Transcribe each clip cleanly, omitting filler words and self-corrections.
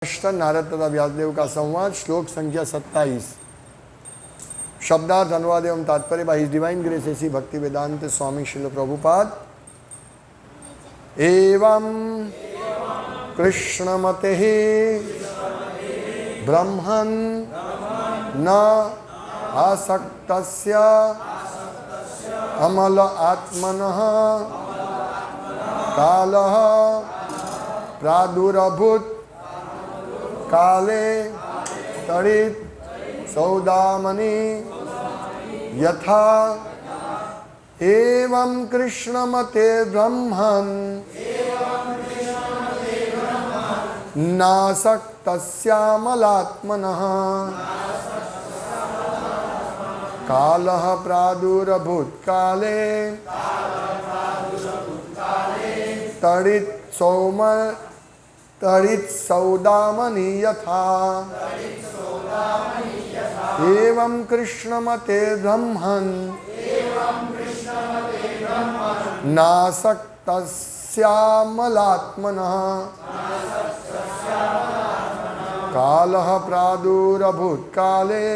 नारद तथा व्यासदेव का संवाद, श्लोक संख्या 27। शब्दार्थ, अनुवाद एवं तात्पर्य by his divine grace AC भक्ति वेदांत स्वामी श्रील प्रभुपाद। एवं कृष्णमते ब्रह्मन् न आसक्तस्य अमल आत्मनः कालः प्रादुरभूत् काले तड़ित सौदामणि यथा एवं कृष्णमते ब्रह्मन् नासक्तस्यामलात्मनः कालः प्रादुरभूत् काले तड़ित सौदामणि यथा एवं कृष्णमते ब्रह्मन् नासक्तस्यामलात्मनः कालः प्रादुरभूत् काले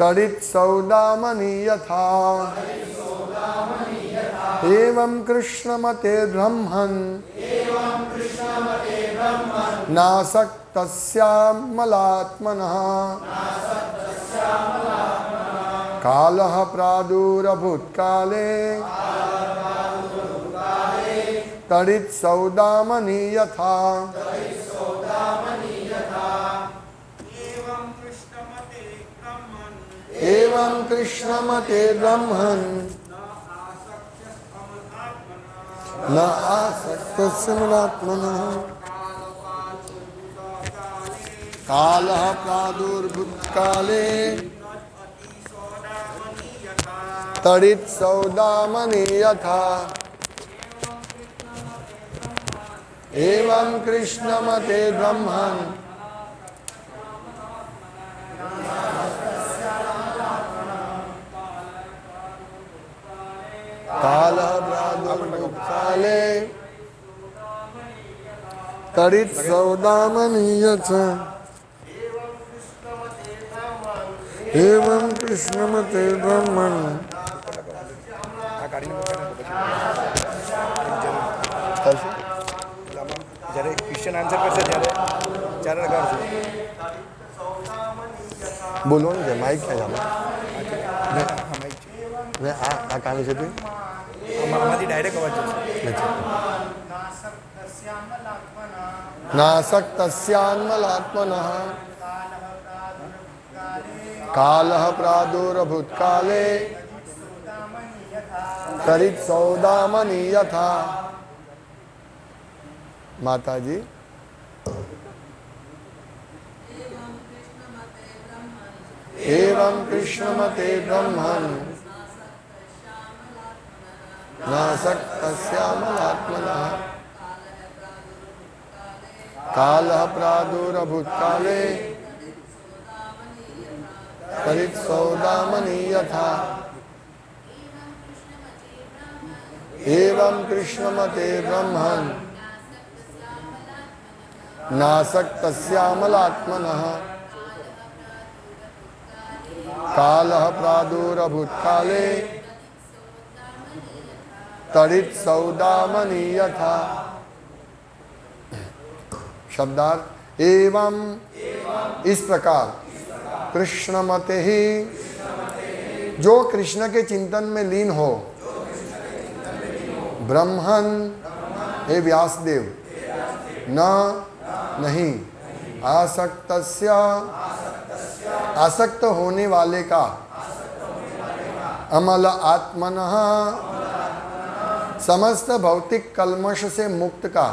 तड़ित सौदामणि यथा एवं कृष्णमते ब्रह्मन् नासक्तस्यामलात्मनः कालः प्रादुरभूत् काले तड़ित सौदामणि यथा एवं कृष्णमते ब्रह्मन् न आसक्तस्यामलात्मनः कालः प्रादुर्भूत् काले तड़ित सौदामणि यथा एवं कृष्णमते ब्रह्मन् कालः प्रादुर्भूत् काले तड़ित सौदामणि यथा एवं कृष्णमते ब्रह्मन् જ્યારે ક્વેશ્ચન આન્સર કરશે ત્યારે ચાર લગાડજો. બોલો ને માઇક છે આમાં ને આ કામ છે તે આમાંથી ડાયરેક્ટ અવાજ જશે. नासक्तस्यामलात्मनः कालः प्रादुरभूत् काले तड़ित सौदामणि यथा. माता जी एवं कृष्णमते ब्रह्मन् नासक्तस्यामलात्मनः कालः प्रादुरभूत् काले तड़ित सौदामणि यथा एवं कृष्णमते ब्रह्मन् नासक्तस्यामलात्मनः कालः प्रादुरभूत् काले तड़ित सौदामणि यथा. शब्दार्थ, एवं इस प्रकार कृष्णमते ही जो कृष्ण के चिंतन में लीन हो, ब्रह्मन् हे व्यासदेव, न नहीं आसक्तस्य आसक्त होने वाले का, अमल आत्मनः समस्त भौतिक कल्मष से मुक्त का,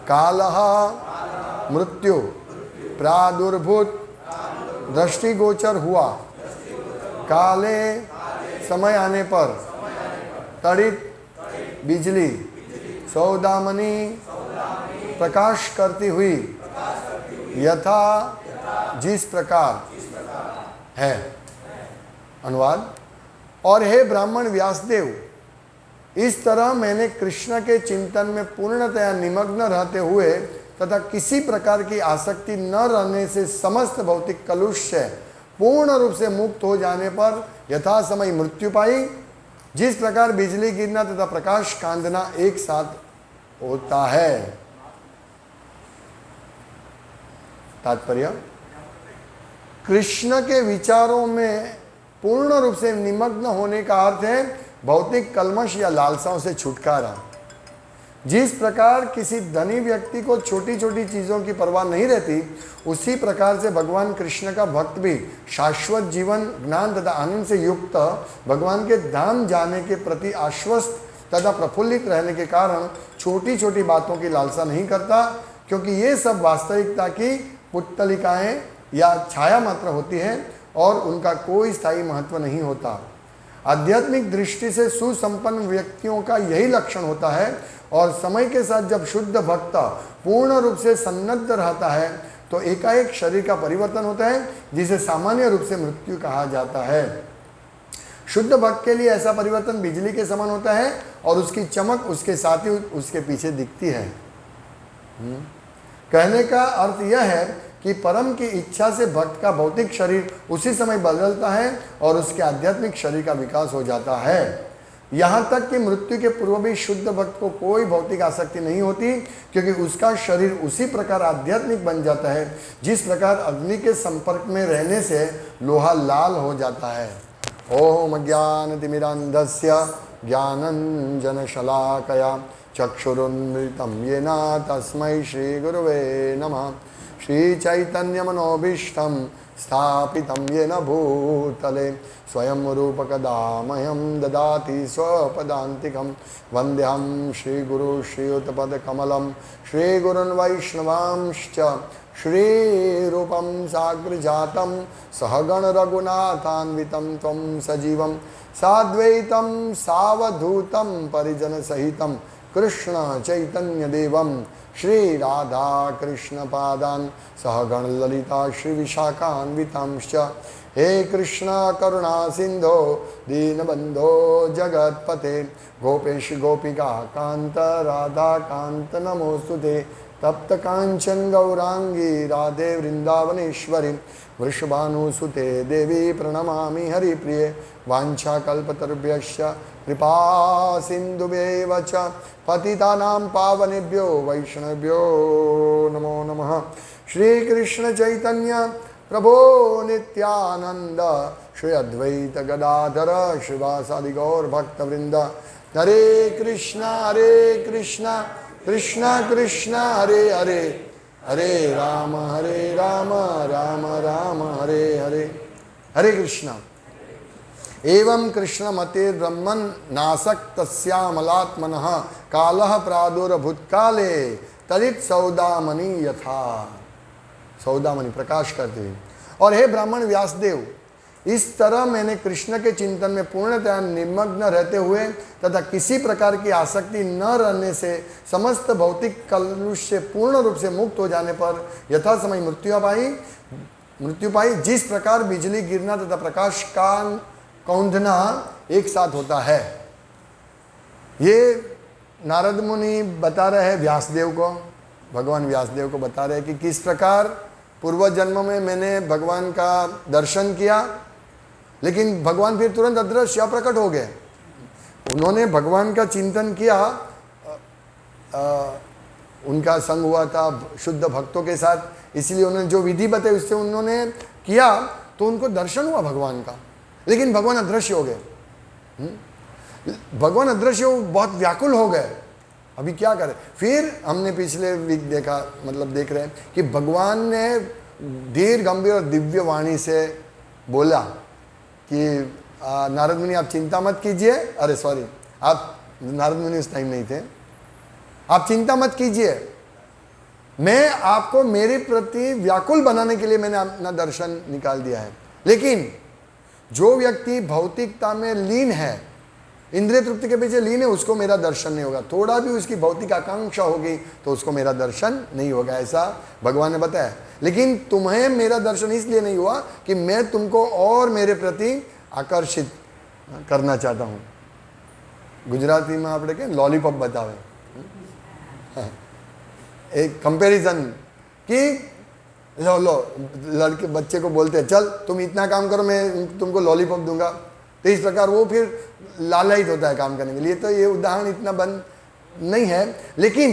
कालः मृत्यु प्रादुर्भूत दृष्टिगोचर हुआ, काले समय आने पर, तड़ित बिजली, सौदामणि प्रकाश करती हुई, यथा जिस प्रकार है. अनुवाद, और हे ब्राह्मण व्यासदेव, इस तरह मैंने कृष्ण के चिंतन में पूर्णतया निमग्न रहते हुए तथा किसी प्रकार की आसक्ति न रहने से समस्त भौतिक कलुष से पूर्ण रूप से मुक्त हो जाने पर यथा समय मृत्यु पाई। जिस प्रकार बिजली गिरना तथा प्रकाश कांदना एक साथ होता है। तात्पर्य, कृष्ण के विचारों में पूर्ण रूप से निमग्न होने का अर्थ है भौतिक कल्मश या लालसाओं से छुटकारा। जिस प्रकार किसी धनी व्यक्ति को छोटी छोटी चीज़ों की परवाह नहीं रहती, उसी प्रकार से भगवान कृष्ण का भक्त भी शाश्वत जीवन, ज्ञान तथा आनंद से युक्त भगवान के धाम जाने के प्रति आश्वस्त तथा प्रफुल्लित रहने के कारण छोटी छोटी बातों की लालसा नहीं करता, क्योंकि ये सब वास्तविकता की पुतलिकाएं या छाया मात्र होती है और उनका कोई स्थायी महत्व नहीं होता। आध्यात्मिक दृष्टि से सुसंपन्न व्यक्तियों का यही लक्षण होता है और समय के साथ जब शुद्ध भक्त पूर्ण रूप से सन्नद्ध रहता है तो एकाएक शरीर का परिवर्तन होता है, जिसे सामान्य रूप से मृत्यु कहा जाता है। शुद्ध भक्त के लिए ऐसा परिवर्तन बिजली के समान होता है और उसकी चमक उसके साथ ही उसके पीछे दिखती है। कहने का अर्थ यह है कि परम की इच्छा से भक्त का भौतिक शरीर उसी समय बदलता है और उसके आध्यात्मिक शरीर का विकास हो जाता है। यहाँ तक कि मृत्यु के पूर्व भी शुद्ध भक्त को कोई भौतिक आसक्ति नहीं होती, क्योंकि उसका शरीर उसी प्रकार आध्यात्मिक बन जाता है जिस प्रकार अग्नि के संपर्क में रहने से लोहा लाल हो जाता है। ओम ज्ञानतिमिरान्धस्य ज्ञानञ्जनशलाकया चक्षुरुन्मिलितं येन तस्मै श्रीगुरवे नमः। श्रीचैतन्यमनोभीष्टं स्थापितं येन भूतले स्वयं रूपकदामह्यं ददाति स्वपदान्तिकं। वन्देऽहं श्रीगुरु श्रीयुतपदकमलं श्रीगुरुन् वैष्णवांश्च श्रीरूपं साग्रजातं सहगण रघुनाथान्वितं त्वं सजीवं साद्वैतं सावधूतं परिजनसहितं कृष्ण चैतन्यदेवं श्री राधा कृष्ण पादान सहगण ललिता श्री विशाखान्वितांश्च। हे कृष्ण करुणा सिंधो दीनबंधो जगत्पते गोपेश गोपिका कांत राधा कांत नमोस्तुते। तप्त कांचन गौरांगी राधे वृंदावनेश्वरी वृषभानुसुते देवी प्रणमामि हरिप्रिये। वाञ्छाकल्पतरुभ्यश्च कृपा सिन्धुभ्येव च पतितानां पावनेभ्यो वैष्णवेभ्यो नमो नमः। श्री कृष्ण चैतन्य प्रभो नित्यानंद श्री अद्वैत गदाधर श्रीवासादि गौर भक्तवृंद। हरे कृष्णा कृष्णा कृष्णा हरे हरे, हरे राम राम राम हरे हरे। हरे कृष्णा। एवं कृष्ण मते ब्रह्मन नासक्तस्यामलात्मनः कालः प्रादुर्भूतकाले तदित सौदामणि यथा। सौदामणि प्रकाश करते हुए। और हे ब्राह्मण व्यासदेव, इस तरह मैंने कृष्ण के चिंतन में पूर्णतः निमग्न रहते हुए तथा किसी प्रकार की आसक्ति न रहने से समस्त भौतिक कलुष से पूर्ण रूप से मुक्त हो जाने पर यथा समय मृत्यु पाई। जिस प्रकार बिजली गिरना तथा प्रकाश का कौंधना एक साथ होता है। ये नारद मुनि बता रहे हैं व्यासदेव को, भगवान व्यासदेव को बता रहे हैं कि किस प्रकार पूर्व जन्म में मैंने भगवान का दर्शन किया, लेकिन भगवान फिर तुरंत अदृश्य प्रकट हो गए। उन्होंने भगवान का चिंतन किया, उनका संग हुआ था शुद्ध भक्तों के साथ, इसलिए उन्होंने जो विधि बताई उससे उन्होंने किया तो उनको दर्शन हुआ भगवान का, लेकिन भगवान अदृश्य हो गए। भगवान अदृश्य हो, बहुत व्याकुल हो गए। अभी क्या करें? फिर हमने पिछले वीक देखा, मतलब देख रहे हैं कि भगवान ने धीर गंभीर और दिव्य वाणी से बोला कि नारद मुनि आप चिंता मत कीजिए। अरे सॉरी, आप नारद मुनि उस टाइम नहीं थे। आप चिंता मत कीजिए, मैं आपको मेरे प्रति व्याकुल बनाने के लिए मैंने अपना दर्शन निकाल दिया है। लेकिन जो व्यक्ति भौतिकता में लीन है, इंद्रिय तृप्ति के पीछे लीन है, उसको मेरा दर्शन नहीं होगा। थोड़ा भी उसकी भौतिक आकांक्षा होगी तो उसको मेरा दर्शन नहीं होगा, ऐसा भगवान ने बताया। लेकिन तुम्हें मेरा दर्शन इसलिए नहीं हुआ कि मैं तुमको और मेरे प्रति आकर्षित करना चाहता हूँ। ગુજરાતીમાં આપણે કે લોલીપોપ બતાવે, एक कंपैरिजन कि लो लो लड़के बच्चे को बोलते हैं चल तुम इतना काम करो मैं तुमको लॉलीपॉप दूंगा, तो इस प्रकार वो फिर लालयित होता है काम करने के लिए। तो ये उदाहरण इतना बंद नहीं है, लेकिन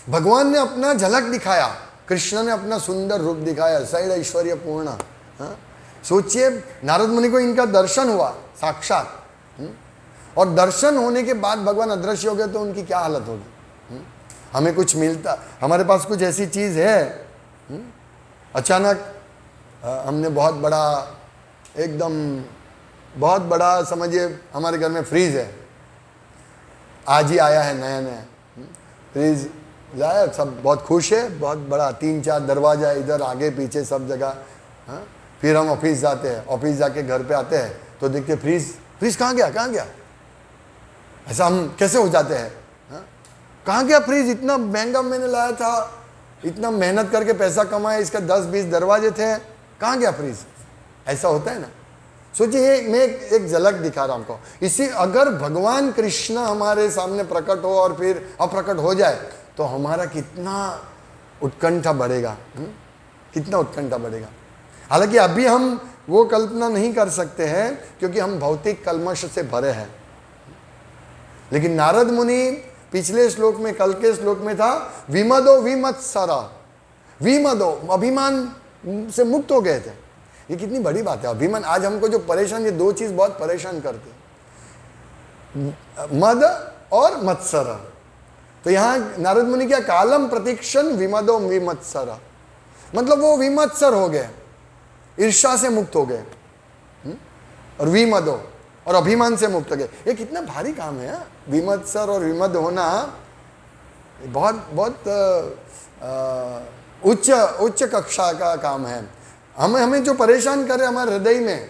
भगवान ने अपना झलक दिखाया, कृष्ण ने अपना सुंदर रूप दिखाया, सैल ऐश्वर्य पूर्ण। हाँ? सोचिए नारद मुनि को इनका दर्शन हुआ साक्षात, और दर्शन होने के बाद भगवान अदृश्य हो गए तो उनकी क्या हालत होगी। हमें कुछ मिलता, हमारे पास कुछ ऐसी चीज है, अचानक हमने बहुत बड़ा एकदम बहुत बड़ा समझिए हमारे घर में फ्रीज है, आज ही आया है नया नया फ्रीज लाया, सब बहुत खुश है, बहुत बड़ा 3-4 दरवाजा इधर आगे पीछे सब जगह। हाँ? फिर हम ऑफिस जाते हैं, ऑफिस जाके घर पे आते हैं तो देखते फ्रीज फ्रीज कहाँ गया, ऐसा हम कैसे हो जाते हैं। हाँ? कहाँ गया फ्रीज, इतना महंगा मैंने लाया था, इतना मेहनत करके पैसा कमाया, इसका 10-20 दरवाजे थे, कहाँ गया फ्रीज, ऐसा होता है ना। सोचिए मैं एक झलक दिखा रहा हूँ आपको, इसी अगर भगवान कृष्ण हमारे सामने प्रकट हो और फिर अप्रकट हो जाए तो हमारा कितना उत्कंठा बढ़ेगा, कितना उत्कंठा बढ़ेगा। हालांकि अभी हम वो कल्पना नहीं कर सकते हैं क्योंकि हम भौतिक कल्मश से भरे हैं, लेकिन नारद मुनि पिछले श्लोक में, कल के श्लोक में था विमदो विमत्सरा, विमदो अभिमान से मुक्त हो गए थे। ये कितनी बड़ी बात है, अभिमान। आज हमको जो परेशान, ये दो चीज बहुत परेशान करते हैं, मद और मत्सर। तो यहां नारद मुनि क्या, कालम प्रतीक्षण विमदो विमत्सर, मतलब वो विमत्सर हो गए, ईर्ष्या से मुक्त हो गए, और विमदो और अभिमान से मुक्त हो गए। ये कितना भारी काम है। विमत्सर और विमद होना बहुत बहुत उच्च कक्षा का काम है। हमें जो परेशान करे हमारे हृदय में,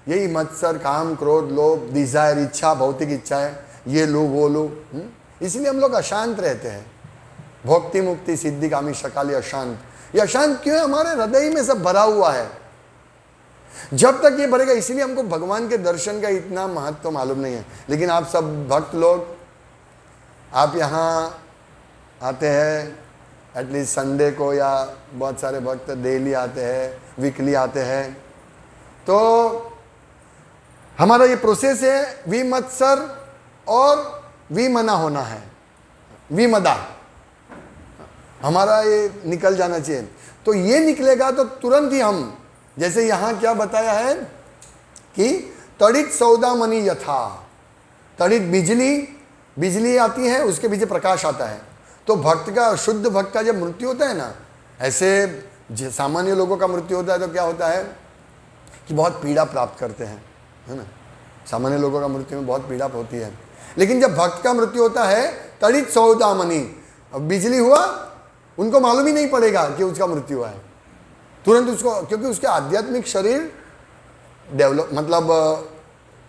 यही मत्सर, काम, क्रोध, लोभ, डिजायर, इच्छा, भौतिक इच्छाएं, ये लो वो लो, इसलिए हम लोग अशांत रहते हैं। भोक्ति मुक्ति सिद्धि कामी शकाली अशांत, ये अशांत क्यों है, हमारे हृदय में सब भरा हुआ है। जब तक ये भरेगा, इसीलिए हमको भगवान के दर्शन का इतना महत्व तो मालूम नहीं है। लेकिन आप सब भक्त लोग, आप यहाँ आते हैं एटलीस्ट संडे को, या बहुत सारे भक्त डेली आते हैं, वीकली आते हैं, तो हमारा ये प्रोसेस है विमत्सर और विमना होना है, विमदा हमारा ये निकल जाना चाहिए। तो ये निकलेगा तो तुरंत ही हम, जैसे यहां क्या बताया है कि तड़ित सौदामणि यथा, तड़ित बिजली आती है, उसके पीछे प्रकाश आता है। तो भक्त का, शुद्ध भक्त का जब मृत्यु होता है ना, ऐसे सामान्य लोगों का मृत्यु होता है तो क्या होता है कि बहुत पीड़ा प्राप्त करते हैं, है ना। सामान्य लोगों का मृत्यु में बहुत पीड़ा होती है, लेकिन जब भक्त का मृत्यु होता है तड़ित सौदामणि, अब बिजली हुआ, उनको मालूम ही नहीं पड़ेगा कि उसका मृत्यु हुआ है, तुरंत उसको, क्योंकि उसके आध्यात्मिक शरीर डेवलप, मतलब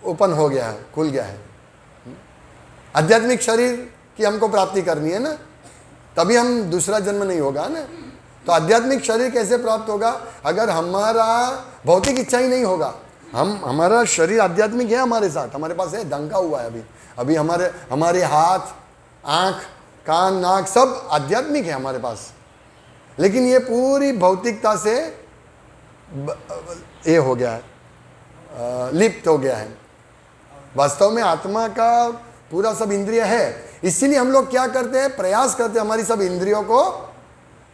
ओपन हो गया है, खुल गया है। आध्यात्मिक शरीर की हमको प्राप्ति करनी है ना, तभी हम दूसरा जन्म नहीं होगा ना। तो आध्यात्मिक शरीर कैसे प्राप्त होगा, अगर हमारा भौतिक इच्छा ही नहीं होगा। हमारा शरीर आध्यात्मिक है, हमारे साथ, हमारे पास है, ढंका हुआ है अभी हमारे हाथ, आँख, कान, नाक सब आध्यात्मिक है हमारे पास, लेकिन ये पूरी भौतिकता से ये हो गया है, लिप्त हो गया है। वास्तव में आत्मा का पूरा सब इंद्रिय है, इसीलिए हम लोग क्या करते हैं, प्रयास करते हैं हमारी सब इंद्रियों को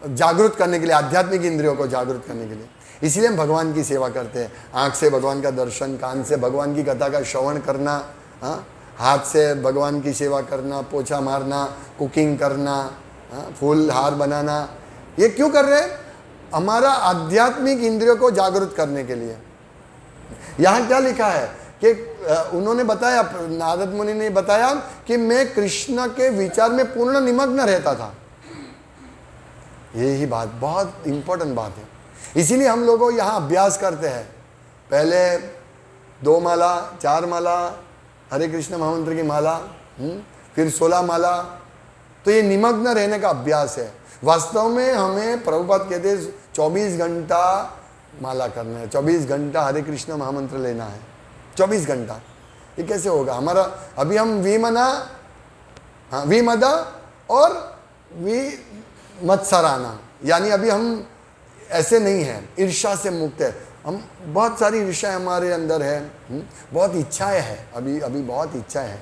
जागृत करने के लिए, आध्यात्मिक इंद्रियों को जागृत करने के लिए। इसीलिए हम भगवान की सेवा करते हैं, आँख से भगवान का दर्शन, कान से भगवान की कथा का श्रवण करना, हाथ से भगवान की सेवा करना, पोछा मारना, कुकिंग करना, फूल हार बनाना। ये क्यों कर रहे हैं, हमारा आध्यात्मिक इंद्रियों को जागृत करने के लिए। यहाँ क्या लिखा है कि उन्होंने बताया, नारद मुनि ने बताया कि मैं कृष्ण के विचार में पूर्ण निमग्न रहता था। यही बात बहुत इंपॉर्टेंट बात है, इसीलिए हम लोगों यहाँ अभ्यास करते हैं। पहले 2 माला, 4 माला हरे कृष्ण महामंत्र की माला, फिर 16 माला, तो ये निमग्न रहने का अभ्यास है। वास्तव में हमें प्रभुपाद कहते हैं 24 घंटा माला करना है, 24 घंटा हरे कृष्ण महामंत्र लेना है, 24 घंटा। ये कैसे होगा हमारा? अभी हम विमना, हाँ विमदा और विमत्सराना, यानी अभी हम ऐसे नहीं हैं, ईर्ष्या से मुक्त है हम। बहुत सारी ईर्ष्या हमारे अंदर है, बहुत इच्छाएं हैं, अभी अभी बहुत इच्छाएं हैं।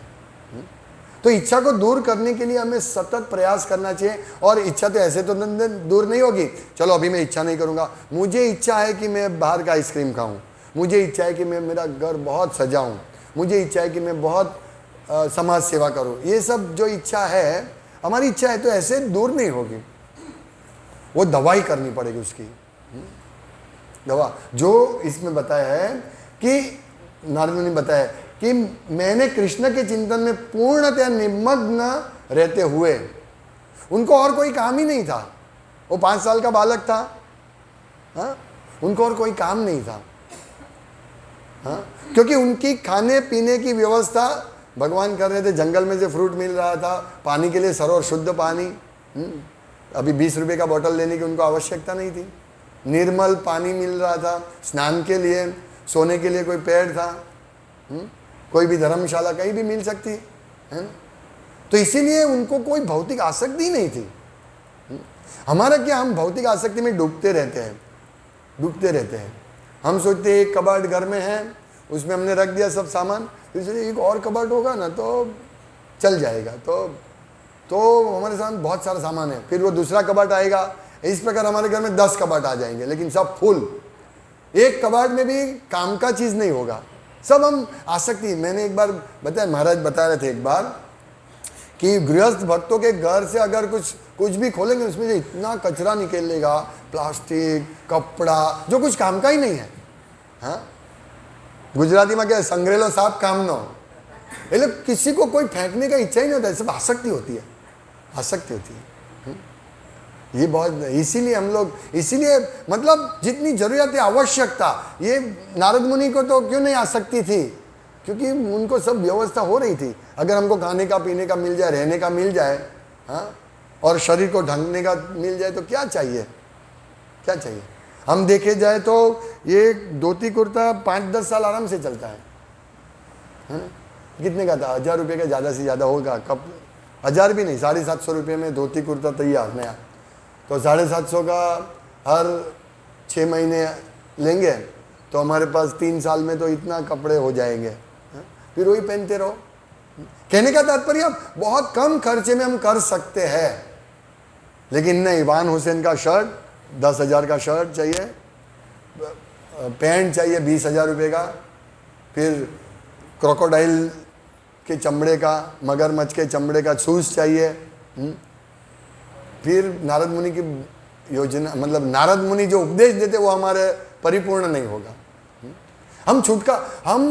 तो इच्छा को दूर करने के लिए हमें सतत प्रयास करना चाहिए। और इच्छा तो ऐसे तो दूर नहीं होगी, चलो अभी मैं इच्छा नहीं करूँगा। मुझे इच्छा है कि मैं बाहर का आइसक्रीम खाऊं, मुझे इच्छा है कि मैं मेरा घर बहुत सजाऊं, मुझे इच्छा है कि मैं बहुत समाज सेवा करूं। ये सब जो इच्छा है, हमारी इच्छा है, तो ऐसे दूर नहीं होगी, वो दवाई करनी पड़ेगी उसकी दवा। जो इसमें बताया है कि नारद मुनि ने बताया कि मैंने कृष्ण के चिंतन में पूर्णतः निमग्न रहते हुए, उनको और कोई काम ही नहीं था, वो 5 साल का बालक था, हाँ? उनको और कोई काम नहीं था, हाँ? क्योंकि उनकी खाने पीने की व्यवस्था भगवान कर रहे थे। जंगल में से फ्रूट मिल रहा था, पानी के लिए सरोवर शुद्ध पानी, अभी 20 रुपए का बोतल लेने की उनको आवश्यकता नहीं थी, निर्मल पानी मिल रहा था, स्नान के लिए, सोने के लिए कोई पेड़ था, कोई भी धर्मशाला कहीं भी मिल सकती है ना। तो इसीलिए उनको कोई भौतिक आसक्ति नहीं थी। हमारा क्या, हम भौतिक आसक्ति में डूबते रहते हैं। हम सोचते हैं एक कबाड़ घर में है, उसमें हमने रख दिया सब सामान, इसलिए एक और कबाड़ होगा ना तो चल जाएगा, तो हमारे सामने बहुत सारा सामान है, फिर वो दूसरा कबाड़ आएगा। इस प्रकार हमारे घर में 10 कबाड़ आ जाएंगे, लेकिन सब फुल। एक कबाड़ में भी काम का चीज़ नहीं होगा, सब हम आसक्ति। मैंने एक बार बताया, महाराज बता रहे थे एक बार कि गृहस्थ भक्तों के घर से अगर कुछ भी खोलेंगे, उसमें से इतना कचरा निकलेगा, प्लास्टिक, कपड़ा, जो कुछ काम का ही नहीं है। हाँ, गुजराती में क्या है, संग्रेलो साफ काम नो। એટલે किसी को कोई फेंकने का इच्छा ही नहीं होता, सब आसक्ति होती है। ये बहुत, इसीलिए हम लोग, इसीलिए मतलब जितनी जरूरत है, आवश्यकता, ये नारद मुनि को तो क्यों नहीं आसक्ति थी? क्योंकि उनको सब व्यवस्था हो रही थी। अगर हमको खाने का, पीने का मिल जाए, रहने का मिल जाए, हाँ, और शरीर को ढंकने का मिल जाए, तो क्या चाहिए? हम देखे जाए तो ये धोती कुर्ता 5-10 साल आराम से चलता है ना? कितने का था? 1000 रुपये का ज़्यादा से ज़्यादा होगा। कब 1000 भी नहीं, 750 रुपये में धोती कुर्ता तैयार नया। तो 750 का हर 6 महीने लेंगे तो हमारे पास 3 साल में तो इतना कपड़े हो जाएंगे, फिर वही पहनते रहो। कहने का तात्पर्य बहुत कम खर्चे में हम कर सकते हैं, लेकिन नहीं, वान हुसैन का शर्ट 10,000 का शर्ट चाहिए, पैंट चाहिए 20,000 रुपये का, फिर क्रोकोडाइल के चमड़े का, मगरमच्छ के चमड़े का शूज चाहिए। फिर नारद मुनि की योजना, मतलब नारद मुनि जो उपदेश देते वो हमारे परिपूर्ण नहीं होगा।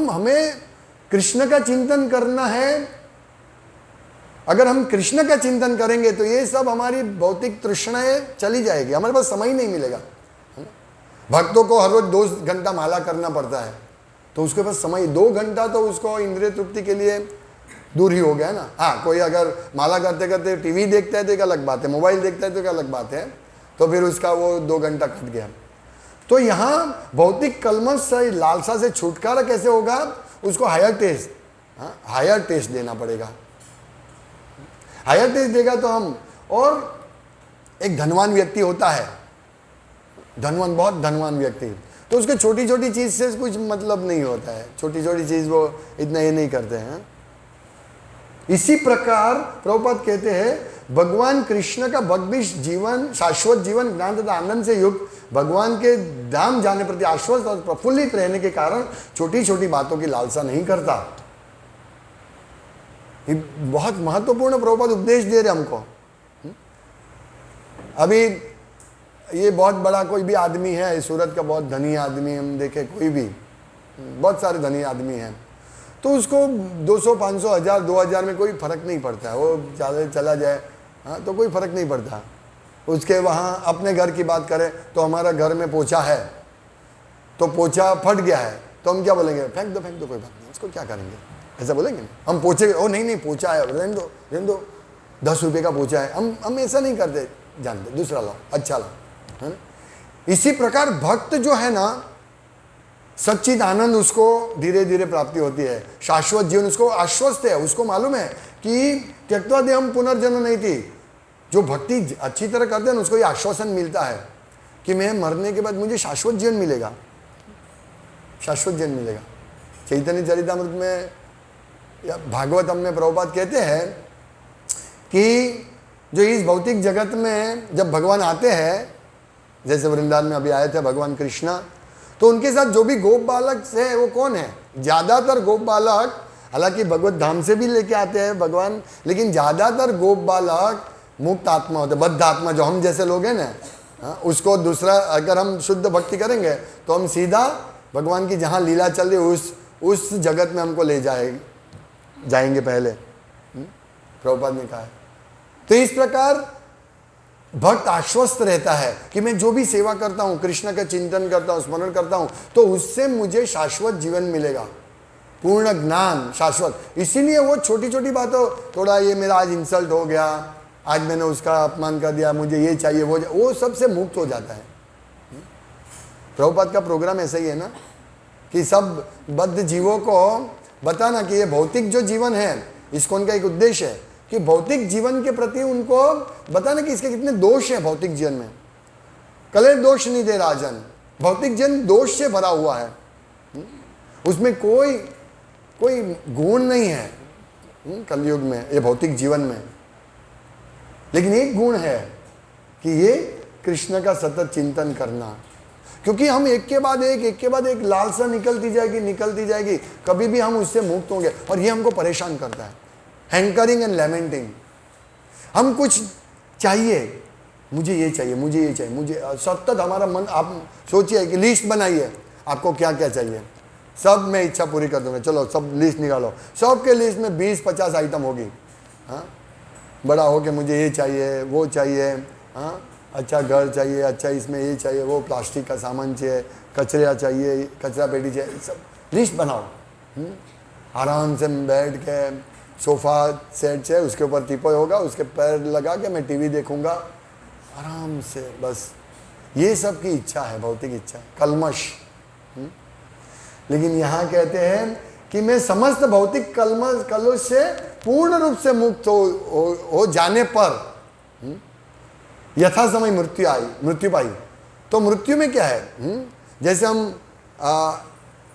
हमें कृष्ण का चिंतन करना है। अगर हम कृष्ण का चिंतन करेंगे तो ये सब हमारी भौतिक तृष्णाएं चली जाएगी, हमारे पास समय नहीं मिलेगा। भक्तों को हर रोज 2 घंटा माला करना पड़ता है, तो उसके पास समय 2 घंटा तो उसको इंद्रिय तृप्ति के लिए दूर ही हो गया ना। हाँ, कोई अगर माला करते करते टीवी देखता है तो एक अलग बात है, मोबाइल देखता है तो एक अलग बात है, तो फिर उसका वो 2 घंटा कट गया। तो यहाँ भौतिक कलमश से, लालसा से छुटकारा कैसे होगा? उसको हायर टेस्ट देना पड़ेगा। हायर टेस्ट देगा तो हम, और एक धनवान व्यक्ति होता है, बहुत धनवान व्यक्ति, तो उसके छोटी छोटी चीज से कुछ मतलब नहीं होता है, छोटी छोटी चीज वो इतना ये नहीं करते हैं। इसी प्रकार प्रभुपाद कहते हैं, भगवान कृष्ण का भक्तिश जीवन, शाश्वत जीवन, ज्ञान तथा आनंद से युक्त, भगवान के धाम जाने प्रति आश्वस्त और प्रफुल्लित रहने के कारण छोटी छोटी बातों की लालसा नहीं करता। ये बहुत महत्वपूर्ण प्रभुपाद उपदेश दे रहे हमको। अभी ये बहुत बड़ा कोई भी आदमी है, सूरत का बहुत धनी आदमी, हम देखे कोई भी, बहुत सारे धनी आदमी हैं, तो उसको 200, 500, 1000, 2000 में कोई फर्क नहीं पड़ता है, वो चला जाए, हाँ, तो कोई फर्क नहीं पड़ता। उसके वहाँ अपने घर की बात करें तो हमारा घर में पोछा है, तो पोछा फट गया है, तो हम क्या बोलेंगे? फेंक दो कोई बात नहीं, इसको क्या करेंगे, ऐसा बोलेंगे? हम पोछे, ओ नहीं पोछा है, रहने दो 10 रुपये का पोछा है, हम ऐसा नहीं करते, जानते, दूसरा लाओ, अच्छा लाओ, है ना। इसी प्रकार भक्त जो है ना, सच्चित आनंद उसको धीरे धीरे प्राप्ति होती है, शाश्वत जीवन उसको आश्वस्त है, उसको मालूम है कि त्यक्त्वा देहम पुनर्जन्म नहीं थी। जो भक्ति अच्छी तरह करते हैं ना, उसको ये आश्वासन मिलता है कि मैं मरने के बाद मुझे शाश्वत जीवन मिलेगा, शाश्वत जीवन मिलेगा। चैतन्य चरितामृत में या भागवतम में प्रभुपाद कहते हैं कि जो इस भौतिक जगत में जब भगवान आते हैं, जैसे वृंदावन में अभी आए थे भगवान कृष्णा, तो उनके साथ जो भी गोप बालक है वो कौन है? ज़्यादातर गोप बालक, हालांकि भगवत धाम से भी लेके आते हैं भगवान, लेकिन ज़्यादातर गोप बालक मुक्त आत्मा होते, बद्ध आत्मा, जो हम जैसे लोग हैं ना, हाँ, उसको दूसरा अगर हम शुद्ध भक्ति करेंगे तो हम सीधा भगवान की जहाँ लीला चल रही उस जगत में हमको ले जाएंगे पहले। प्रभुपाद ने कहा है। तो इस प्रकार भक्त आश्वस्त रहता है कि मैं जो भी सेवा करता हूँ, कृष्ण का चिंतन करता हूँ, स्मरण करता हूँ, तो उससे मुझे शाश्वत जीवन मिलेगा, पूर्ण ज्ञान, शाश्वत। इसीलिए वो छोटी छोटी बातों, थोड़ा ये मेरा आज इंसल्ट हो गया, आज मैंने उसका अपमान कर दिया, मुझे ये चाहिए वो सबसे मुक्त हो जाता है। प्रभुपाद का प्रोग्राम ऐसा ही है ना कि सब बद्ध जीवों को बताना कि ये भौतिक जो जीवन है, इसको उनका एक उद्देश्य है कि भौतिक जीवन के प्रति उनको बताना कि इसके कितने दोष हैं भौतिक जीवन में। कले दोष नहीं दे राजन, भौतिक जीवन दोष से भरा हुआ है, उसमें कोई गुण नहीं है कलयुग में, ये भौतिक जीवन में। लेकिन एक गुण है कि ये कृष्ण का सतत चिंतन करना, क्योंकि हम एक के बाद एक लालसा निकलती जाएगी, कभी भी हम उससे मुक्त होंगे। और ये हमको परेशान करता है, हैंकरिंग एंड लैमेंटिंग। हम कुछ चाहिए, मुझे ये चाहिए, मुझे सतत हमारा मन, आप सोचिए कि लिस्ट बनाइए आपको क्या क्या चाहिए, सब मैं इच्छा पूरी कर दूंगा, चलो सब लिस्ट निकालो, सबके लिस्ट में 20-50 आइटम होगी। हाँ, बड़ा हो के मुझे ये चाहिए, वो चाहिए, हाँ, अच्छा घर चाहिए, अच्छा इसमें ये चाहिए, वो प्लास्टिक का सामान चाहिए, कचरा चाहिए, कचरा पेटी चाहिए, सब लिस्ट बनाओ। आराम से बैठ के सोफ़ा सेट है, उसके ऊपर टीपॉय होगा, उसके पैर लगा के मैं टीवी देखूंगा आराम से, बस ये सब की इच्छा है, भौतिक इच्छा, कलमश। लेकिन यहाँ कहते हैं कि मैं समस्त भौतिक कलुष से पूर्ण रूप से मुक्त हो जाने पर यथा समय मृत्यु पाई। तो मृत्यु में क्या है? जैसे हम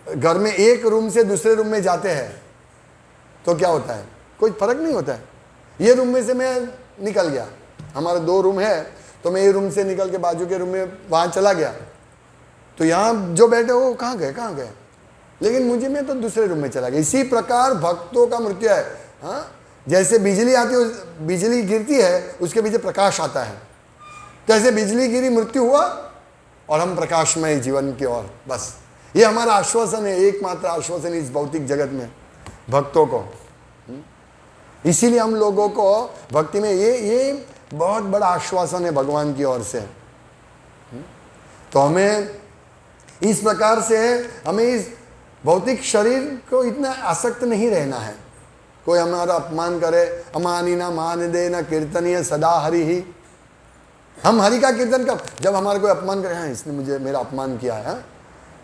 घर में एक रूम से दूसरे रूम में जाते हैं तो क्या होता है? कोई फर्क नहीं होता है। ये रूम में से मैं निकल गया, हमारा 2 रूम है, तो मैं ये रूम से निकल के बाजू के रूम में वहाँ चला गया, तो यहाँ जो बैठे वो कहाँ गए, लेकिन मैं तो दूसरे रूम में चला गया। इसी प्रकार भक्तों का मृत्यु है। हाँ, जैसे बिजली आती है, बिजली गिरती है, उसके पीछे प्रकाश आता है, तो ऐसे बिजली गिरी, मृत्यु हुआ और हम प्रकाशमय जीवन की ओर, बस ये हमारा आश्वासन है, एकमात्र आश्वासन इस भौतिक जगत में भक्तों को। इसीलिए हम लोगों को भक्ति में ये बहुत बड़ा आश्वासन है भगवान की ओर से। तो हमें इस प्रकार से हमें इस भौतिक शरीर को इतना आसक्त नहीं रहना है। कोई हमारा अपमान करे, अमानी ना मान दे ना कीर्तनीय सदा हरि ही। हम हरि का कीर्तन कब? जब हमारा कोई अपमान करे, हाँ इसने मेरा अपमान किया है,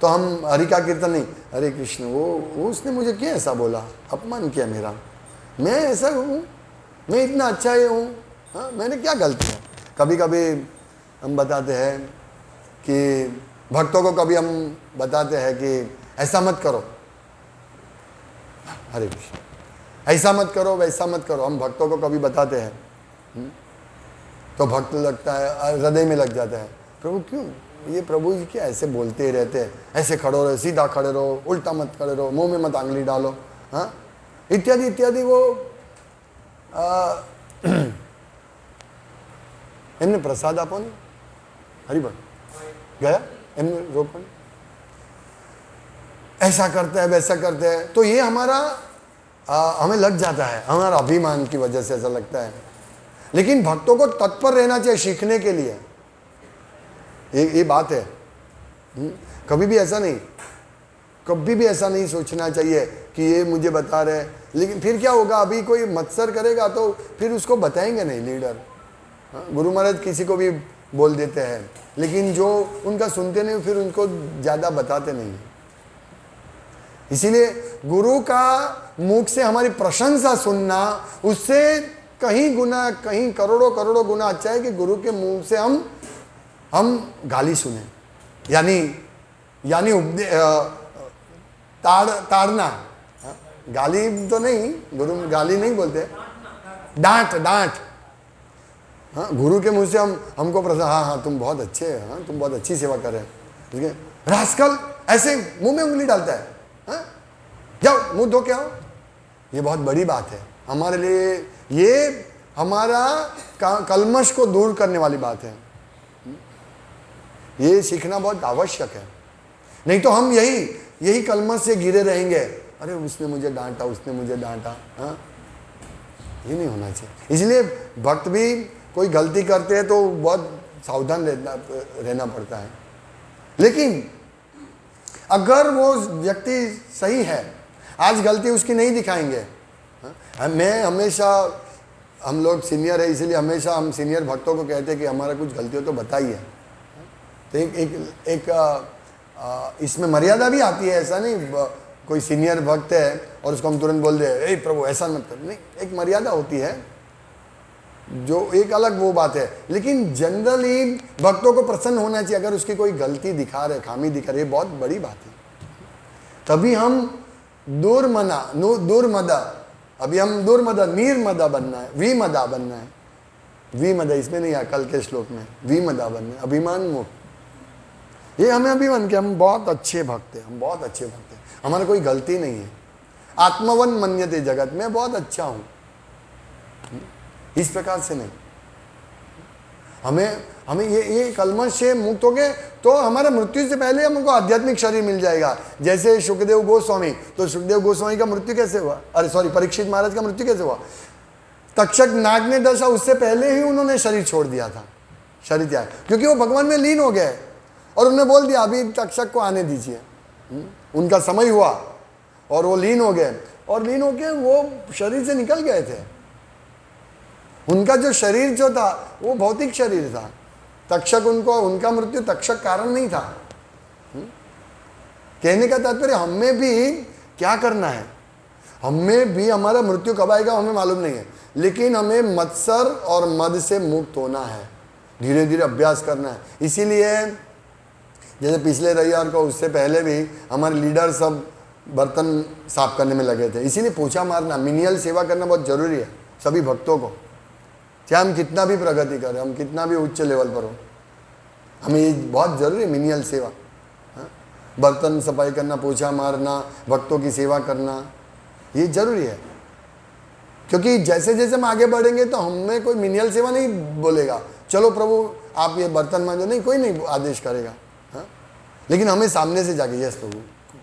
तो हम हरि का कीर्तन नहीं, हरे कृष्ण वो उसने मुझे क्यों ऐसा बोला, अपमान किया मेरा, मैं ऐसा हूँ, मैं इतना अच्छा ही हूँ, हाँ मैंने क्या गलती है। कभी कभी हम बताते हैं कि भक्तों को कभी हम बताते हैं कि ऐसा मत करो, हरे कृष्ण, ऐसा मत करो, वैसा मत करो, हम भक्तों को कभी बताते हैं, तो भक्त लगता है, हृदय में लग जाता है, प्रभु क्यों ये प्रभु जी क्या ऐसे बोलते ही रहते हैं, ऐसे खड़े रहो, सीधा खड़े रहो, उल्टा मत खड़े रहो, मुंह में मत आंगली डालो, हाँ इत्यादि इत्यादि। वो એમને પ્રસાદ આપો ને હરિભર गया એમને रोको, ऐसा करते हैं वैसा करते हैं, तो ये हमारा हमें लग जाता है, हमारा अभिमान की वजह से ऐसा लगता है। लेकिन भक्तों को तत्पर रहना चाहिए सीखने के लिए, ये बात है। कभी भी ऐसा नहीं सोचना चाहिए कि ये मुझे बता रहे, लेकिन फिर क्या होगा, अभी कोई मत्सर करेगा तो फिर उसको बताएंगे नहीं लीडर। गुरु महाराज किसी को भी बोल देते हैं, लेकिन जो उनका सुनते नहीं फिर उनको ज़्यादा बताते नहीं। इसीलिए गुरु का मुख से हमारी प्रशंसा सुनना उससे कहीं गुना, कहीं करोड़ों करोड़ों गुना अच्छा है कि गुरु के मुंह से हम गाली सुने, यानी ताड़ना। गाली तो नहीं, गुरु गाली नहीं बोलते, डांट। हाँ, गुरु के मुंह से हमको प्रसन्न, हाँ तुम बहुत अच्छे हैं, हाँ तुम बहुत अच्छी सेवा कर रहे हैं, ठीक है, रास्कल ऐसे मुंह में उंगली डालता है, हाँ जाओ मुंह धो के आओ। ये बहुत बड़ी बात है हमारे लिए, ये हमारा कलमश को दूर करने वाली बात है। ये सीखना बहुत आवश्यक है, नहीं तो हम यही कलमश से घिरे रहेंगे। अरे उसने मुझे डांटा, उसने मुझे डांटा, हाँ ये नहीं होना चाहिए। इसलिए भक्त भी कोई गलती करते हैं तो बहुत सावधान रहना पड़ता है। लेकिन अगर वो व्यक्ति सही है, आज गलती उसकी नहीं दिखाएंगे। मैं हमेशा, हम लोग सीनियर है इसलिए हमेशा हम सीनियर भक्तों को कहते हैं कि हमारा कुछ गलती हो तो बताइए। तो एक इसमें मर्यादा भी आती है, ऐसा नहीं कोई सीनियर भक्त है और उसको हम तुरंत बोल दे ए प्रभु ऐसा मत कर, नहीं, एक मर्यादा होती है जो एक अलग वो बात है। लेकिन जनरली भक्तों को प्रसन्न होना चाहिए। अगर उसकी कोई गलती दिखा रहे, खामी दिखा रहे, बहुत बड़ी बात है। तभी हम दुर्मदा, अभी हम दुर्मदा, नीरमदा बनना है, विमदा बनना है। विमदा इसमें नहीं है, कल के श्लोक में विमदा बनना है, अभिमान मुक्त। ये हमें अभिमान के हम बहुत अच्छे भक्त हैं, हम बहुत अच्छे भक्त हैं, हमारा कोई गलती नहीं है। आत्मवन मन्यते जगत में बहुत अच्छा हूं, इस प्रकार से नहीं। हमें ये कलमश से मुक्त हो गए तो हमारा मृत्यु से पहले हमको आध्यात्मिक शरीर मिल जाएगा। जैसे सुखदेव गोस्वामी, तो सुखदेव गोस्वामी का मृत्यु कैसे हुआ? अरे सॉरी, परीक्षित महाराज का मृत्यु कैसे हुआ? तक्षक नाग ने दशा उससे पहले ही उन्होंने शरीर छोड़ दिया था, शरीर त्याग, क्योंकि वो भगवान में लीन हो गए और उन्होंने बोल दिया अभी तक्षक को आने दीजिए। उनका समय हुआ और वो लीन हो गए, और लीन होके वो शरीर से निकल गए थे। उनका जो शरीर जो था वो भौतिक शरीर था। तक्षक उनका मृत्यु तक्षक कारण नहीं था। कहने का तात्पर्य हमें भी क्या करना है, हमें भी हमारा मृत्यु कब आएगा हमें मालूम नहीं है, लेकिन हमें मत्सर और मद से मुक्त होना है, धीरे धीरे अभ्यास करना है। इसीलिए जैसे पिछले रविवार को, उससे पहले भी हमारे लीडर सब बर्तन साफ करने में लगे थे। इसीलिए पोछा मारना, मिनियल सेवा करना बहुत जरूरी है सभी भक्तों को। चाहे हम कितना भी प्रगति करें, हम कितना भी उच्च लेवल पर हो, हमें ये बहुत जरूरी है मिनियल सेवा। बर्तन सफाई करना, पोछा मारना, भक्तों की सेवा करना, ये जरूरी है। क्योंकि जैसे जैसे हम आगे बढ़ेंगे तो हमें कोई मिनियल सेवा नहीं बोलेगा, चलो प्रभु आप ये बर्तन मांजो, नहीं, कोई नहीं आदेश करेगा। लेकिन हमें सामने से जाके यस प्रभु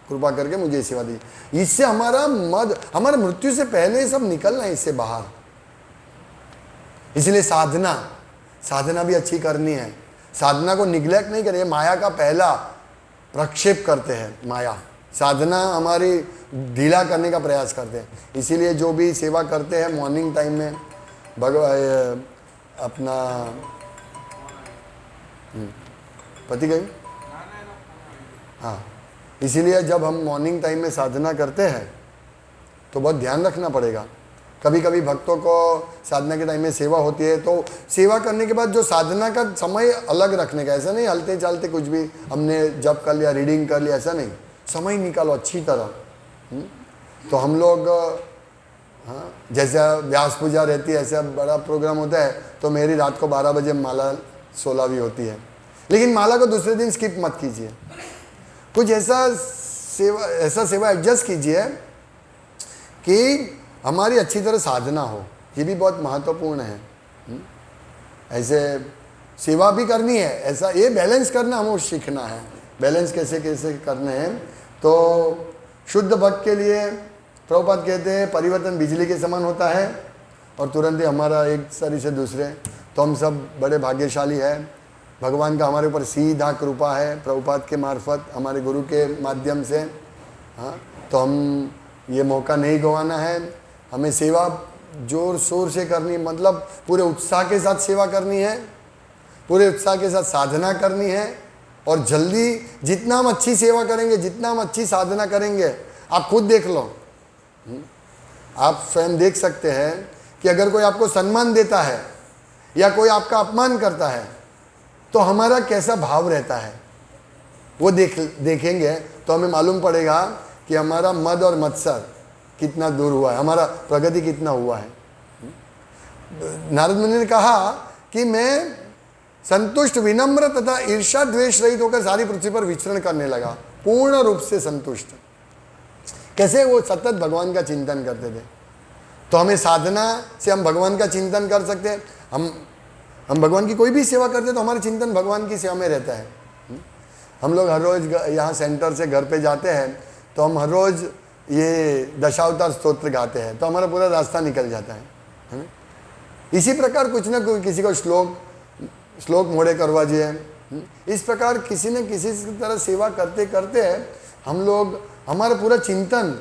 कृपा करके मुझे ये सेवा दी। इससे हमारा मृत्यु से पहले सब निकलना है इससे बाहर। इसलिए साधना भी अच्छी करनी है। साधना को निग्लेक्ट नहीं करें, माया का पहला प्रक्षेप करते हैं। माया साधना हमारी ढीला करने का प्रयास करते हैं। इसीलिए जो भी सेवा करते हैं मॉर्निंग टाइम में अपना पति गई, हाँ, इसीलिए जब हम मॉर्निंग टाइम में साधना करते हैं तो बहुत ध्यान रखना पड़ेगा। कभी कभी भक्तों को साधना के टाइम में सेवा होती है तो सेवा करने के बाद जो साधना का समय अलग रखने का, ऐसा नहीं हलते चलते कुछ भी हमने जप कर लिया, रीडिंग कर लिया, ऐसा नहीं, समय निकालो अच्छी तरह। तो हम लोग, हाँ, जैसा व्यास पूजा रहती है, ऐसा बड़ा प्रोग्राम होता है तो मेरी रात को 12 बजे माला 16वीं होती है। लेकिन माला को दूसरे दिन स्किप मत कीजिए, कुछ ऐसा सेवा एडजस्ट कीजिए कि हमारी अच्छी तरह साधना हो। ये भी बहुत महत्वपूर्ण है। ऐसे सेवा भी करनी है, ऐसा ये बैलेंस करना हमें सीखना है। बैलेंस कैसे कैसे करने हैं। तो शुद्ध भक्त के लिए प्रभुपाद कहते हैं परिवर्तन बिजली के समान होता है और तुरंत ही हमारा एक शरीर से दूसरे। तो हम सब बड़े भाग्यशाली है, भगवान का हमारे ऊपर सीधा कृपा है प्रभुपाद के मार्फत, हमारे गुरु के माध्यम से। हाँ, तो हम ये मौका नहीं गंवाना है। हमें सेवा जोर शोर से करनी, मतलब पूरे उत्साह के साथ सेवा करनी है, पूरे उत्साह के साथ साधना करनी है। और जल्दी जितना हम अच्छी सेवा करेंगे, जितना हम अच्छी साधना करेंगे, आप खुद देख लो। आप स्वयं देख सकते हैं कि अगर कोई आपको सम्मान देता है या कोई आपका अपमान करता है तो हमारा कैसा भाव रहता है, वो देखेंगे तो हमें मालूम पड़ेगा कि हमारा मद और मत्सर कितना दूर हुआ है, हमारा प्रगति कितना हुआ है। नारद मुनि ने कहा कि मैं संतुष्ट, विनम्र तथा ईर्ष्या द्वेष रहित होकर सारी पृथ्वी पर विचरण करने लगा, पूर्ण रूप से संतुष्ट। कैसे? वो सतत भगवान का चिंतन करते थे। तो हमें साधना से हम भगवान का चिंतन कर सकते हैं। हम भगवान की कोई भी सेवा करते हैं तो हमारा चिंतन भगवान की सेवा में रहता है। हम लोग हर रोज यहाँ सेंटर से घर पे जाते हैं तो हम हर रोज ये दशावतार स्तोत्र गाते हैं, तो हमारा पूरा रास्ता निकल जाता है ना। इसी प्रकार कुछ ना कुछ, किसी को श्लोक मोड़े करवा दिए, इस प्रकार किसी न किसी तरह सेवा करते करते हम लोग, हमारा पूरा चिंतन,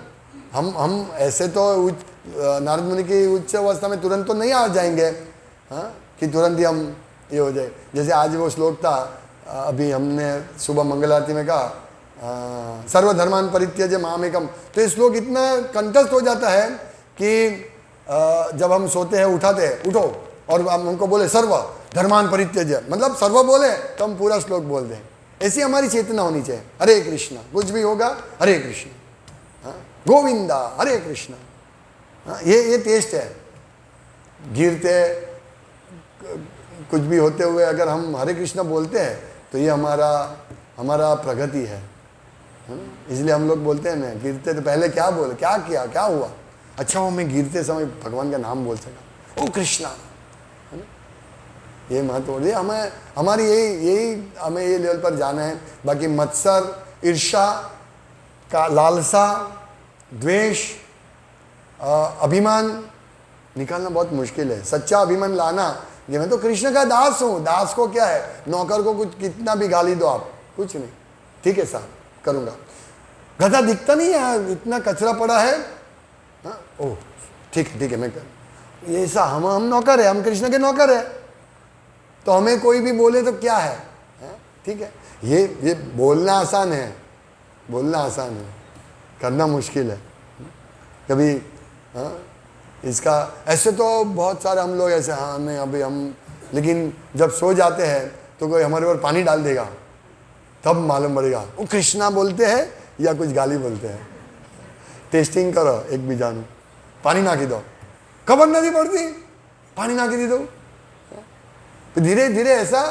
हम ऐसे तो नारद मुनि की उच्च अवस्था में तुरंत तो नहीं आ जाएंगे, हाँ, कि तुरंत ही हम ये हो जाए। जैसे आज वो श्लोक था, अभी हमने सुबह मंगल आरती में कहा सर्वधर्मान परित्यज्य मामेकम, तो ये श्लोक इतना कंठस्थ हो जाता है कि जब हम सोते हैं उठाते हैं, उठो और हमको बोले सर्व धर्मान परित्यज्य, मतलब सर्व बोले तो हम पूरा श्लोक बोल दें। ऐसी हमारी चेतना होनी चाहिए। हरे कृष्णा, कुछ भी होगा हरे कृष्ण, हाँ, गोविंदा हरे कृष्ण, हाँ, ये टेस्ट है। गिरते कुछ भी होते हुए अगर हम हरे कृष्ण बोलते हैं तो ये हमारा प्रगति है। इसलिए हम लोग बोलते हैं ना, गिरते तो पहले क्या बोले, क्या किया, क्या हुआ, अच्छा वो मैं गिरते समय भगवान का नाम बोल सका, ओ कृष्णा, है ना। ये महत्व, ये हमारी यही हमें ये लेवल पर जाना है। बाकी मत्सर, ईर्ष्या का, लालसा, द्वेष, अभिमान निकालना बहुत मुश्किल है। सच्चा अभिमान लाना, ये मैं तो कृष्ण का दास हूँ, दास को क्या है, नौकर को कुछ कितना भी गाली दो आप, कुछ नहीं, ठीक है साहब करूँगा, गधा दिखता नहीं है, इतना कचरा पड़ा है, हाँ, ओह ठीक है मैं कर, ये ऐसा हम नौकर है, हम कृष्ण के नौकर है, तो हमें कोई भी बोले तो क्या है, ठीक है। ये बोलना आसान है, बोलना आसान है, करना मुश्किल है कभी, हाँ। इसका ऐसे तो बहुत सारे हम लोग ऐसे, हाँ नहीं अभी हम, लेकिन जब सो जाते हैं तो कोई हमारे ऊपर पानी डाल देगा, तब मालूम पड़ेगा वो कृष्णा बोलते हैं या कुछ गाली बोलते हैं। टेस्टिंग करो एक भी जानू, पानी नाखी दो, खबर नहीं पड़ती, पानी नाखी दी दो। तो धीरे धीरे ऐसा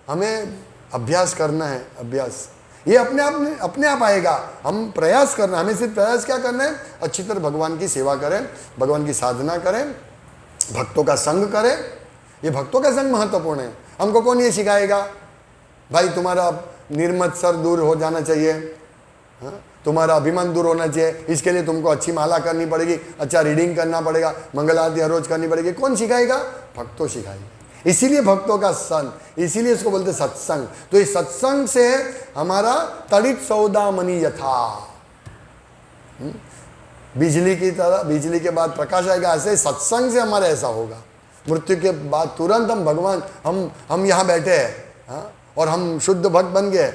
हमें अभ्यास करना है, अभ्यास, ये अपने आप आएगा। हम प्रयास करना, हमें सिर्फ प्रयास क्या करना है, अच्छी तरह भगवान की सेवा करें, भगवान की साधना करें, भक्तों का संग करें। ये भक्तों का संग महत्वपूर्ण है। हमको कौन ये सिखाएगा, भाई तुम्हारा निर्मत्सर दूर हो जाना चाहिए, हाँ? तुम्हारा अभिमान दूर होना चाहिए, इसके लिए तुमको अच्छी माला करनी पड़ेगी, अच्छा रीडिंग करना पड़ेगा, मंगल आरती हर रोज करनी पड़ेगी। कौन सिखाएगा? भक्तों सिखाएगा। इसीलिए भक्तों का संग, इसीलिए इसको बोलते सत्संग। तो इस सत्संग से हमारा तड़ित सौदामणि यथा, बिजली की तरह, बिजली के बाद प्रकाश आएगा, ऐसे सत्संग से हमारा ऐसा होगा। मृत्यु के बाद तुरंत हम भगवान, हम यहाँ बैठे हैं, हाँ, और हम शुद्ध भक्त बन गए,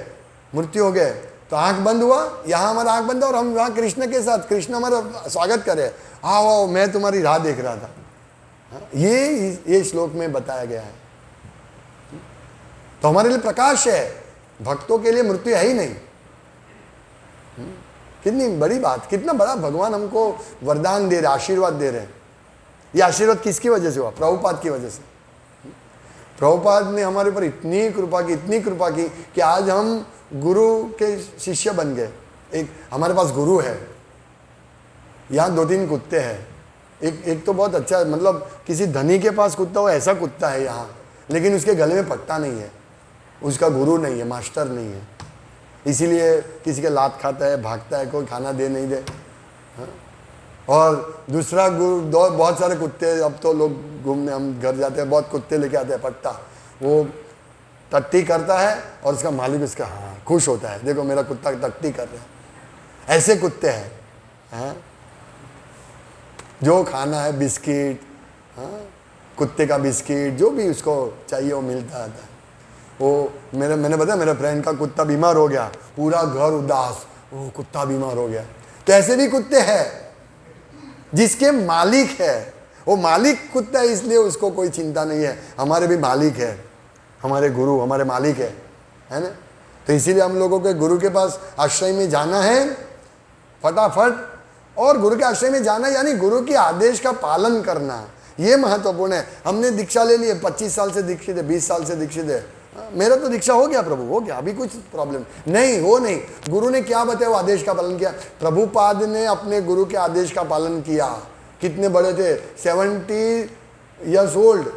मृत्यु हो गए तो आंख बंद हुआ, यहाँ हमारा आंख बंद है और हम वहाँ कृष्ण के साथ, कृष्ण हमारा स्वागत करे, आओ मैं तुम्हारी राह देख रहा था। ये श्लोक में बताया गया है। तो हमारे लिए प्रकाश है, भक्तों के लिए मृत्यु है ही नहीं। कितनी बड़ी बात, कितना बड़ा भगवान हमको वरदान दे रहे, आशीर्वाद दे रहे हैं। ये आशीर्वाद किसकी वजह से हुआ? प्रभुपाद की वजह से। प्रभुपाद ने हमारे ऊपर इतनी कृपा की कि आज हम गुरु के शिष्य बन गए। एक हमारे पास गुरु है, यहाँ 2-3 कुत्ते हैं। एक तो बहुत अच्छा, मतलब किसी धनी के पास कुत्ता हो ऐसा कुत्ता है यहाँ, लेकिन उसके गले में पट्टा नहीं है, उसका गुरु नहीं है, मास्टर नहीं है, इसीलिए किसी के लात खाता है, भागता है, कोई खाना दे नहीं दे, हाँ? और दूसरा गुरु, बहुत सारे कुत्ते, अब तो लोग घूमने हम घर जाते हैं, बहुत कुत्ते लेके आते हैं पट्टा, वो टट्टी करता है और उसका मालिक उसका हाँ खुश होता है, देखो मेरा कुत्ता टट्टी कर रहा है। ऐसे कुत्ते हैं, हाँ? जो खाना है बिस्किट, हाँ, कुत्ते का बिस्किट, जो भी उसको चाहिए वो मिलता आता है। वो मैंने बताया, मेरे फ्रेंड का कुत्ता बीमार हो गया, पूरा घर उदास, वो कुत्ता बीमार हो गया, तो ऐसे भी कुत्ते हैं जिसके मालिक है, वो मालिक कुत्ता है इसलिए उसको कोई चिंता नहीं है। हमारे भी मालिक है, हमारे गुरु हमारे मालिक है ना। तो इसीलिए हम लोगों के गुरु के पास आश्रय में जाना है फटाफट, और गुरु के आश्रय में जाना यानी गुरु के आदेश का पालन करना, ये महत्वपूर्ण है। हमने दीक्षा ले ली है, 25 साल से दीक्षित है, 20 साल से दीक्षित है, मेरा तो दीक्षा हो गया प्रभु, हो गया, अभी कुछ प्रॉब्लम नहीं, वो नहीं। गुरु ने क्या बताया, वो आदेश का पालन किया। प्रभुपाद ने अपने गुरु के आदेश का पालन किया। कितने बड़े थे, 70 ईयर्स ओल्ड,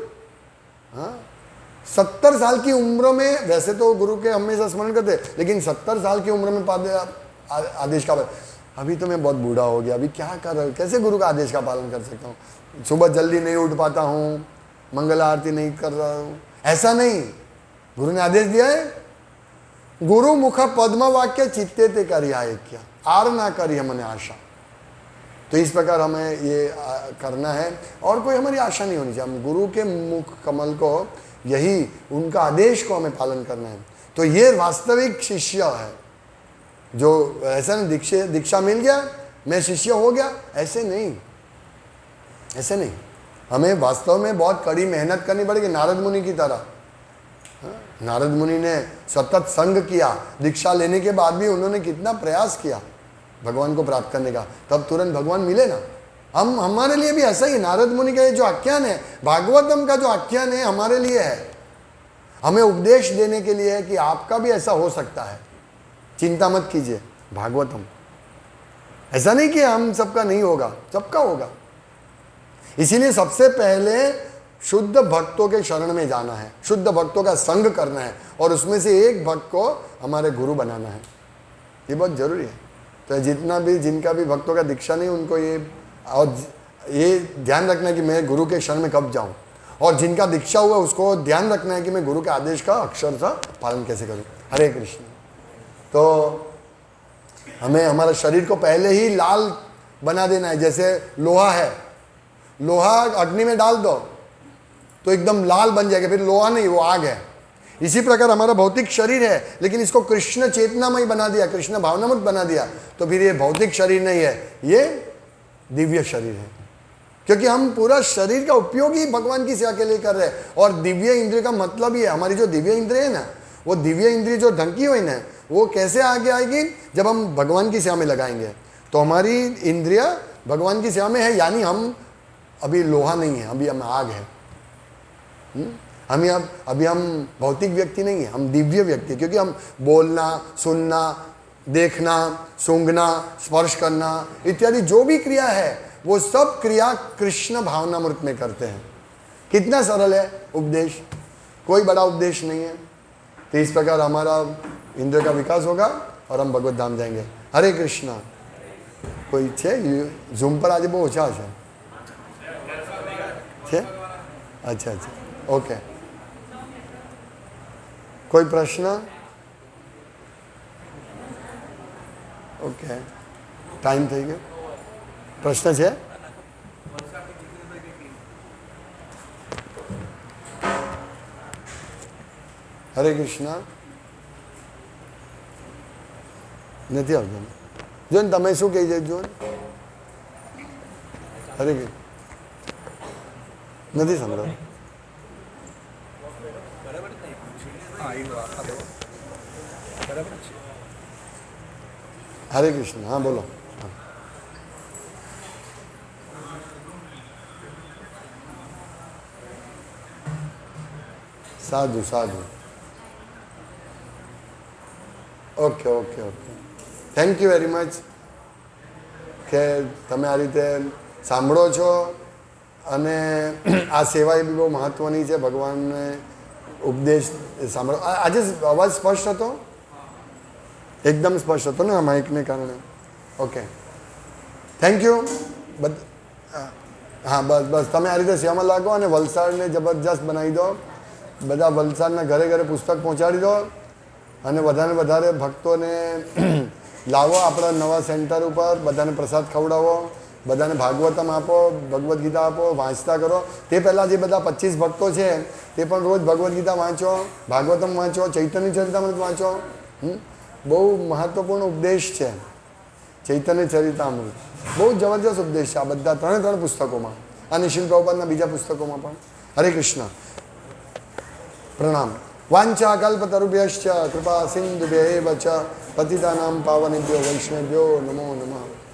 70 साल की उम्र में, वैसे तो गुरु के हमेशा स्मरण करते, लेकिन 70 साल की उम्र में आदेश का, अभी तो मैं बहुत बूढ़ा हो गया, अभी क्या कर रहा हूँ, कैसे गुरु का आदेश का पालन कर सकता हूँ, सुबह जल्दी नहीं उठ पाता हूँ, मंगल आरती नहीं कर रहा हूँ, ऐसा नहीं। गुरु ने आदेश दिया है, गुरु मुख पद्म वाक्य चित्ते ते करिया क्या, आर ना करिए मने आशा। तो इस प्रकार हमें ये करना है, और कोई हमारी आशा नहीं होनी चाहिए। हम गुरु के मुख कमल को, यही उनका आदेश को हमें पालन करना है। तो ये वास्तविक शिष्य है, जो ऐसा नहीं दीक्षा मिल गया मैं शिष्य हो गया, ऐसे नहीं, ऐसे नहीं। हमें वास्तव में बहुत कड़ी मेहनत करनी पड़ेगी, नारद मुनि की तरह। नारद मुनि ने सतत संग किया, दीक्षा लेने के बाद भी उन्होंने कितना प्रयास किया भगवान को प्राप्त करने का, तब तुरंत भगवान मिले ना। हम, हमारे लिए भी ऐसा ही, नारद मुनि का जो आख्यान है, भागवतम का जो आख्यान है, हमारे लिए है, हमें उपदेश देने के लिए है कि आपका भी ऐसा हो सकता है, चिंता मत कीजिए। भागवतम ऐसा नहीं कि हम सबका नहीं होगा, सबका होगा। इसीलिए सबसे पहले शुद्ध भक्तों के शरण में जाना है, शुद्ध भक्तों का संग करना है, और उसमें से एक भक्त को हमारे गुरु बनाना है, ये बहुत जरूरी है। तो जितना भी, जिनका भी भक्तों का दीक्षा नहीं, उनको ये ध्यान रखना है कि मैं गुरु के शरण में कब जाऊं, और जिनका दीक्षा हुआ उसको ध्यान रखना है कि मैं गुरु के आदेश का अक्षरशः पालन कैसे करूं। हरे कृष्ण। तो हमें हमारे शरीर को पहले ही लाल बना देना है। जैसे लोहा है, लोहा अग्नि में डाल दो तो एकदम लाल बन जाएगा, फिर लोहा नहीं, वो आग है। इसी प्रकार हमारा भौतिक शरीर है, लेकिन इसको कृष्ण चेतनामय बना दिया, कृष्ण भावनामय बना दिया, तो फिर ये भौतिक शरीर नहीं है, ये दिव्य शरीर है। क्योंकि हम पूरा शरीर का उपयोग ही भगवान की सेवा के लिए कर रहे हैं। और दिव्य इंद्रिय का मतलब ही है, हमारी जो दिव्य इंद्रिय है ना, वो दिव्य इंद्रिय जो ढंकी हुई ना, वो कैसे आगे आएगी, जब हम भगवान की सेवा में लगाएंगे। तो हमारी इंद्रिया भगवान की सेवा में है, यानी हम अभी लोहा नहीं है, अभी हम आग है। अभी हम भौतिक व्यक्ति नहीं है, हम दिव्य व्यक्ति, क्योंकि हम बोलना, सुनना, देखना, सूंघना, स्पर्श करना इत्यादि जो भी क्रिया है, वो सब क्रिया कृष्ण भावनामृत में करते हैं। कितना सरल है उपदेश, कोई बड़ा उपदेश नहीं है। तो इस प्रकार हमारा इंद्रिय का विकास होगा और हम भगवत धाम जाएंगे। हरे कृष्णा। कोई છે ઝૂમ પર આજે બહુ ઓછા છે? अच्छा अच्छा, ओके। कोई प्रश्न? ओके, टाइम થઈ ગયો। प्रश्न છે? हरे कृष्णा। નથી આવતું જો ને, તમે શું કહી દેજો ને? હરે કૃષ્ણ। નથી સંભળાતું। हरे कृष्ण। हाँ बोलो। साधु साधु। Okay okay okay, thank you very much કે તમે આ રીતે સાંભળો છો, અને આ સેવા એ બી બહુ મહત્ત્વની છે, ભગવાનને ઉપદેશ સાંભળો। આજે અવાજ સ્પષ્ટ હતો? એકદમ સ્પષ્ટ હતો ને આ માઇકને કારણે? Okay, thank you. હા બસ બસ, તમે આ રીતે સેવામાં લાગો અને વલસાડને જબરજસ્ત બનાવી દો। બધા વલસાડના ઘરે ઘરે પુસ્તક પહોંચાડી દો, અને વધારે વધારે ભક્તોને લાવો આપણા નવા સેન્ટર ઉપર, બધાને પ્રસાદ ખવડાવો, બધાને ભાગવતમ આપો, ભગવદ્ ગીતા આપો, વાંચતા કરો। તે પહેલાં જે બધા 25 ભક્તો છે તે પણ રોજ ભગવદ્ ગીતા વાંચો, ભાગવતમ વાંચો, ચૈતન્ય ચરિતામૃત વાંચો। બહુ મહત્ત્વપૂર્ણ ઉપદેશ છે। ચૈતન્ય ચરિતામૃત બહુ જબરજસ્ત ઉપદેશ છે આ બધા ત્રણે પુસ્તકોમાં, અને શિલ પ્રભુપાદના બીજા પુસ્તકોમાં પણ. હરે કૃષ્ણ. પ્રણામ. વાંચા કલ્પતરુભ્યશ્ચ કૃપા સિંધુભ્યૈવ ચ પતિતાનાં પાવનેભ્યો વૈષ્ણવેભ્યો નમો નમઃ.